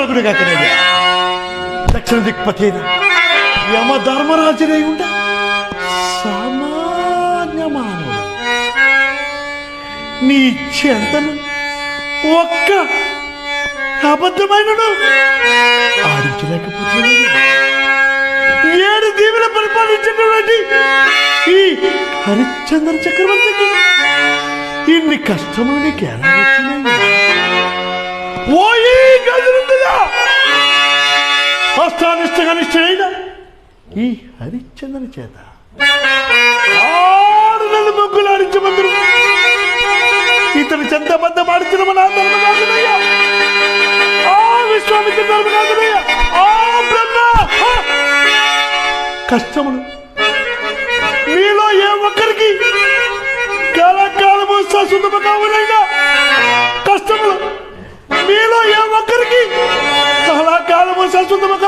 కలుగుడుగా కనయ్యా. దక్షిణ దిక్పతి యమ ధర్మరాజునై ఉండ సామాన్య మానవుడు నీ చెంతను ఒక్క అబద్ధమైనను ఆడించలేకపోతున్నాను. 7 దీవుల పరిపాలించినటువంటి ఈ హరిశ్చంద్ర చక్రవర్తికి ఇన్ని కష్టములు నీకు ఎలా వచ్చినాయి? ఓయి గదులుందిగా అష్టానిష్టగనిష్టైన ఈ హరిశ్చంద్రుని చేత 6 నెలలు మొగ్గులాడించమందరు ఇతను చెంతబద్ధం ఆడుతున్న మన ధర్మనాథుడయ్యా, ఆ విశ్వామిత్ర ధర్మనాథుడయ్యా, ఆ బ్రహ్మ కష్టములు మీలో ఏ ఒక్కరికి కాలకాలము శాశ్వతముగా ఉన్నైనా కష్టములు మీలో ఏ ఒక్కరికి కాలకాలము శాశ్వతముగా